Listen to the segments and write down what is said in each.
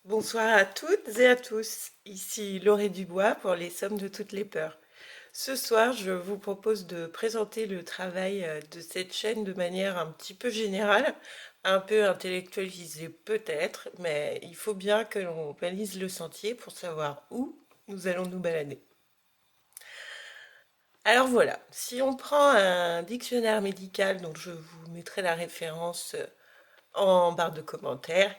Bonsoir à toutes et à tous, ici Laurée Dubois pour les Sommes de toutes les peurs. Ce soir, je vous propose de présenter le travail de cette chaîne de manière un petit peu générale, un peu intellectualisée peut-être, mais il faut bien que l'on balise le sentier pour savoir où nous allons nous balader. Alors voilà, si on prend un dictionnaire médical dont je vous mettrai la référence en barre de commentaires,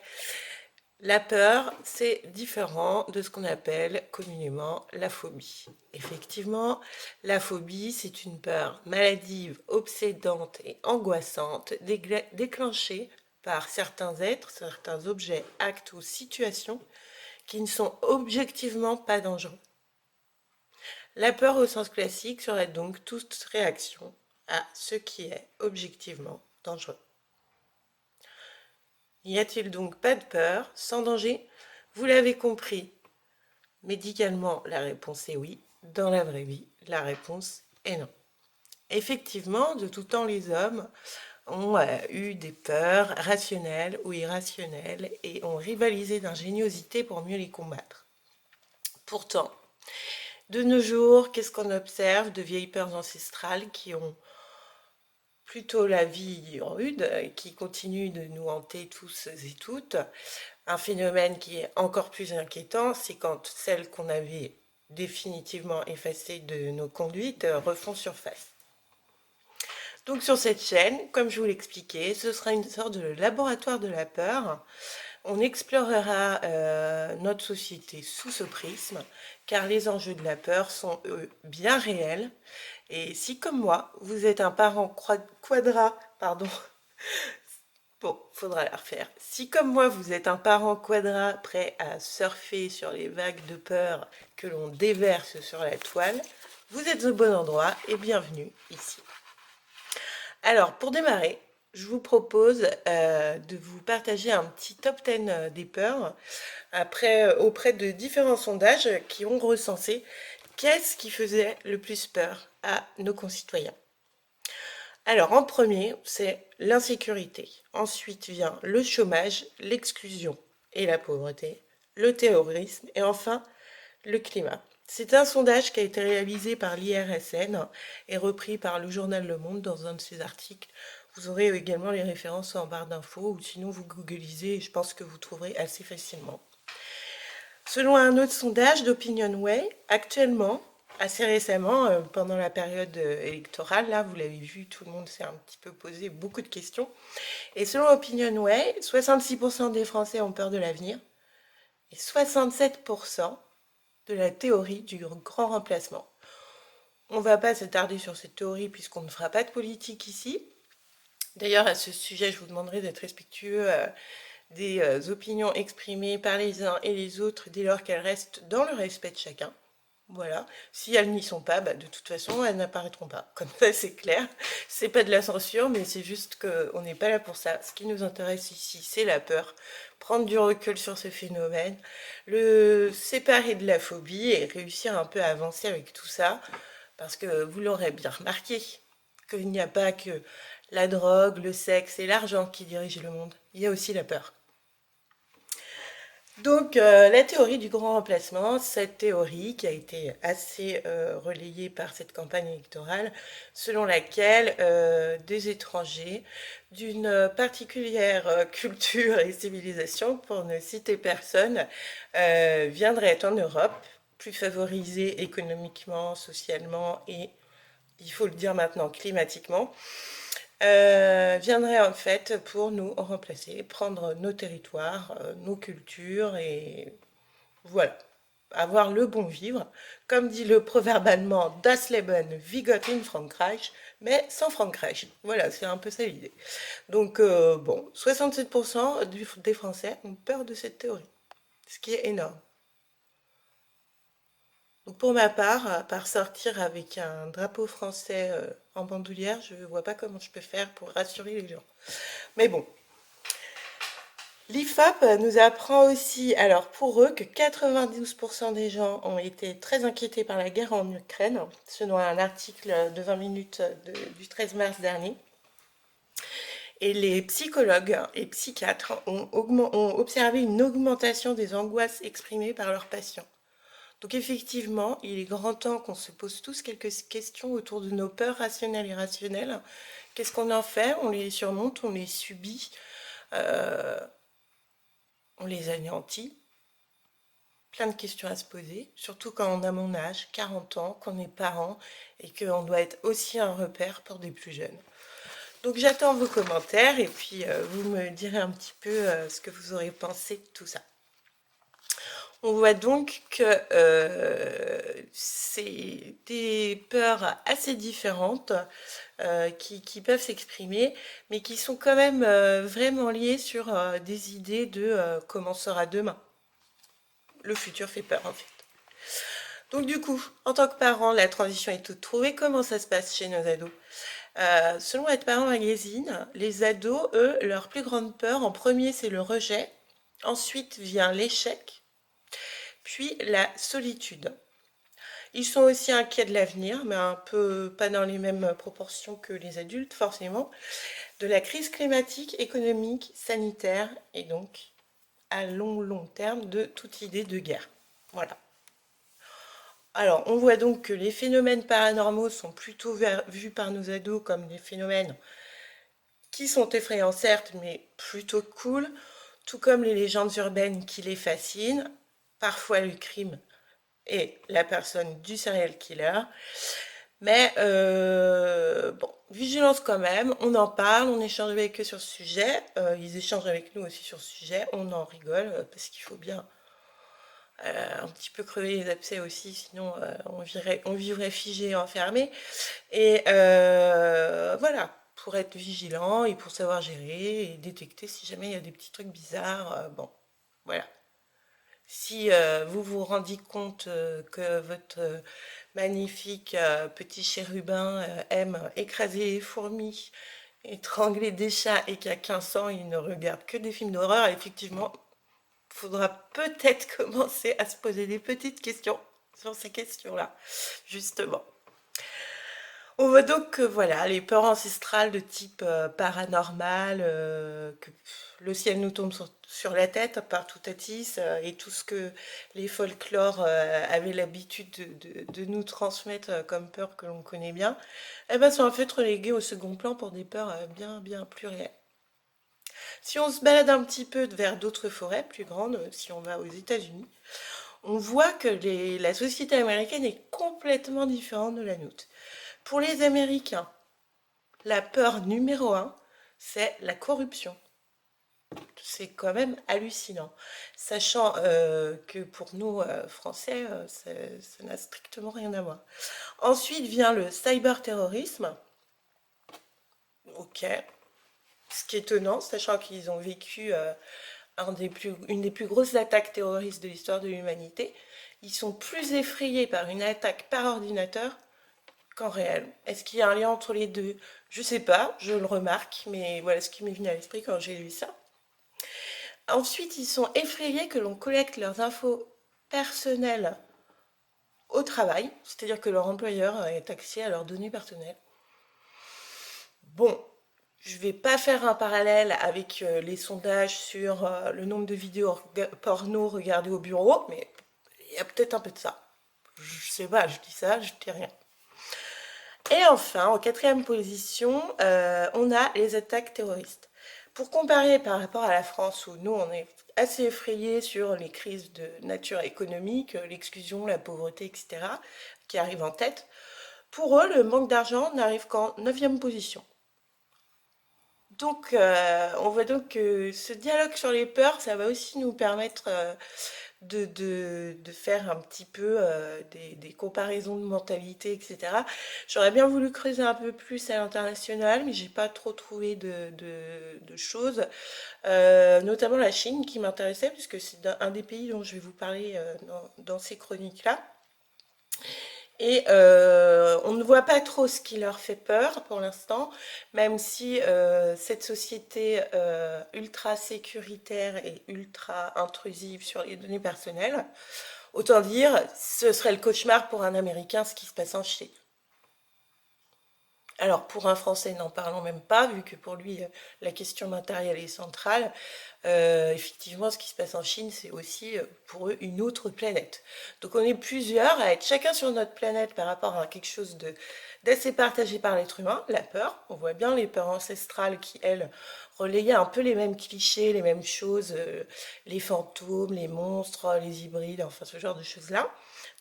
la peur, c'est différent de ce qu'on appelle communément la phobie. Effectivement, la phobie, c'est une peur maladive, obsédante et angoissante déclenchée par certains êtres, certains objets, actes ou situations qui ne sont objectivement pas dangereux. La peur au sens classique serait donc toute réaction à ce qui est objectivement dangereux. N'y a-t-il donc pas de peur sans danger? Vous l'avez compris, médicalement, la réponse est oui. Dans la vraie vie, la réponse est non. Effectivement, de tout temps, les hommes ont eu des peurs rationnelles ou irrationnelles et ont rivalisé d'ingéniosité pour mieux les combattre. Pourtant, de nos jours, qu'est-ce qu'on observe de vieilles peurs ancestrales qui ont plutôt la vie rude, qui continue de nous hanter tous et toutes? Un phénomène qui est encore plus inquiétant, c'est quand celles qu'on avait définitivement effacées de nos conduites refont surface. Donc sur cette chaîne, comme je vous l'expliquais, ce sera une sorte de laboratoire de la peur. On explorera notre société sous ce prisme, car les enjeux de la peur sont, eux, bien réels. Et si, comme moi, vous êtes un parent quadra, pardon, bon, faudra la refaire. Si, comme moi, vous êtes un parent quadra prêt à surfer sur les vagues de peur que l'on déverse sur la toile, vous êtes au bon endroit et bienvenue ici. Alors, pour démarrer, je vous propose de vous partager un petit top 10 des peurs auprès de différents sondages qui ont recensé qu'est-ce qui faisait le plus peur à nos concitoyens. Alors, en premier, c'est l'insécurité. Ensuite vient le chômage, l'exclusion et la pauvreté, le terrorisme et enfin le climat. C'est un sondage qui a été réalisé par l'IRSN et repris par le journal Le Monde dans un de ses articles. Vous aurez également les références en barre d'infos ou sinon vous googlisez et je pense que vous trouverez assez facilement. Selon un autre sondage d'OpinionWay, actuellement, assez récemment, pendant la période électorale, là, vous l'avez vu, tout le monde s'est un petit peu posé beaucoup de questions. Et selon OpinionWay, 66% des Français ont peur de l'avenir et 67% de la théorie du grand remplacement. On ne va pas s'attarder sur cette théorie puisqu'on ne fera pas de politique ici. D'ailleurs, à ce sujet, je vous demanderai d'être respectueux des opinions exprimées par les uns et les autres dès lors qu'elles restent dans le respect de chacun. Voilà. Si elles n'y sont pas, de toute façon, elles n'apparaîtront pas. Comme ça, c'est clair. C'est pas de la censure, mais c'est juste qu'on n'est pas là pour ça. Ce qui nous intéresse ici, c'est la peur. Prendre du recul sur ce phénomène, le séparer de la phobie et réussir un peu à avancer avec tout ça. Parce que vous l'aurez bien remarqué, qu'il n'y a pas que la drogue, le sexe et l'argent qui dirigent le monde. Il y a aussi la peur. Donc, la théorie du grand remplacement, cette théorie qui a été assez relayée par cette campagne électorale, selon laquelle des étrangers d'une particulière culture et civilisation, pour ne citer personne, viendraient en Europe, plus favorisés économiquement, socialement et, il faut le dire maintenant, climatiquement, viendrait en fait pour nous remplacer, prendre nos territoires, nos cultures et voilà, avoir le bon vivre. Comme dit le proverbe allemand, Das Leben wie Gott in Frankreich, mais sans Frankreich. Voilà, c'est un peu ça l'idée. Donc bon, 67% des Français ont peur de cette théorie, ce qui est énorme. Donc pour ma part, à part sortir avec un drapeau français en bandoulière, je ne vois pas comment je peux faire pour rassurer les gens. Mais bon, l'IFOP nous apprend aussi, alors pour eux, que 92% des gens ont été très inquiétés par la guerre en Ukraine, selon un article de 20 minutes du 13 mars dernier. Et les psychologues et psychiatres ont observé une augmentation des angoisses exprimées par leurs patients. Donc effectivement, il est grand temps qu'on se pose tous quelques questions autour de nos peurs rationnelles et irrationnelles. Qu'est-ce qu'on en fait? On les surmonte, on les subit, euh, on les anéantit. Plein de questions à se poser, surtout quand on a mon âge, 40 ans, qu'on est parent et qu'on doit être aussi un repère pour des plus jeunes. Donc j'attends vos commentaires et puis vous me direz un petit peu ce que vous aurez pensé de tout ça. On voit donc que c'est des peurs assez différentes qui peuvent s'exprimer, mais qui sont quand même vraiment liées sur des idées de comment sera demain. Le futur fait peur en fait. Donc du coup, en tant que parent, la transition est toute trouvée. Comment ça se passe chez nos ados? Selon Être Parent Magazine, les ados, eux, leur plus grande peur, en premier, c'est le rejet. Ensuite vient l'échec, puis la solitude. Ils sont aussi inquiets de l'avenir, mais un peu pas dans les mêmes proportions que les adultes, forcément, de la crise climatique, économique, sanitaire, et donc, à long terme, de toute idée de guerre. Voilà. Alors, on voit donc que les phénomènes paranormaux sont plutôt vus par nos ados comme des phénomènes qui sont effrayants certes, mais plutôt cool, tout comme les légendes urbaines qui les fascinent, parfois le crime et la personne du serial killer. Mais bon, vigilance quand même, on en parle, on échange avec eux sur ce sujet, ils échangent avec nous aussi sur ce sujet, on en rigole parce qu'il faut bien un petit peu crever les abcès aussi, sinon on vivrait figé et enfermé. Et voilà, pour être vigilant et pour savoir gérer et détecter si jamais il y a des petits trucs bizarres. Bon, voilà. Si vous vous rendiez compte que votre magnifique petit chérubin aime écraser les fourmis, étrangler des chats et qu'à 15 ans il ne regarde que des films d'horreur, effectivement, il faudra peut-être commencer à se poser des petites questions sur ces questions-là, justement. On voit donc que voilà, les peurs ancestrales de type paranormal, que le ciel nous tombe sur la tête par tout Tatis, et tout ce que les folklores avaient l'habitude de nous transmettre comme peur que l'on connaît bien, eh ben, sont en fait reléguées au second plan pour des peurs bien plus réelles. Si on se balade un petit peu vers d'autres forêts plus grandes, si on va aux États-Unis, on voit que la société américaine est complètement différente de la nôtre. Pour les Américains, la peur numéro un, c'est la corruption. C'est quand même hallucinant. Sachant que pour nous, Français, ça n'a strictement rien à voir. Ensuite vient le cyberterrorisme. Ok. Ce qui est étonnant, sachant qu'ils ont vécu une des plus grosses attaques terroristes de l'histoire de l'humanité. Ils sont plus effrayés par une attaque par ordinateur qu'en réel. Est-ce qu'il y a un lien entre les deux? Je sais pas, je le remarque, mais voilà ce qui m'est venu à l'esprit quand j'ai lu ça. Ensuite, ils sont effrayés que l'on collecte leurs infos personnelles au travail, c'est-à-dire que leur employeur ait accès à leurs données personnelles. Bon, je vais pas faire un parallèle avec les sondages sur le nombre de vidéos porno regardées au bureau, mais il y a peut-être un peu de ça. Je sais pas, je dis ça, je dis rien. Et enfin, en quatrième position, on a les attaques terroristes. Pour comparer par rapport à la France, où nous, on est assez effrayés sur les crises de nature économique, l'exclusion, la pauvreté, etc., qui arrivent en tête, pour eux, le manque d'argent n'arrive qu'en neuvième position. Donc, on voit donc que ce dialogue sur les peurs, ça va aussi nous permettre de faire un petit peu des comparaisons de mentalité, etc. J'aurais bien voulu creuser un peu plus à l'international, mais j'ai pas trop trouvé de choses, notamment la Chine qui m'intéressait, puisque c'est un des pays dont je vais vous parler dans ces chroniques-là. Et on ne voit pas trop ce qui leur fait peur pour l'instant, même si cette société ultra sécuritaire et ultra intrusive sur les données personnelles, autant dire, ce serait le cauchemar pour un Américain ce qui se passe en Chine. Alors pour un Français, n'en parlons même pas, vu que pour lui, la question matérielle est centrale. Effectivement, ce qui se passe en Chine, c'est aussi pour eux une autre planète. Donc on est plusieurs à être chacun sur notre planète par rapport à quelque chose de d'assez partagé par l'être humain, la peur. On voit bien les peurs ancestrales qui, elles, relayaient un peu les mêmes clichés, les mêmes choses, les fantômes, les monstres, les hybrides, enfin ce genre de choses-là.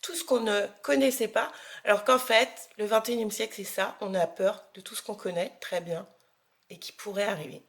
Tout ce qu'on ne connaissait pas, alors qu'en fait, le 21e siècle, c'est ça, on a peur de tout ce qu'on connaît très bien et qui pourrait arriver.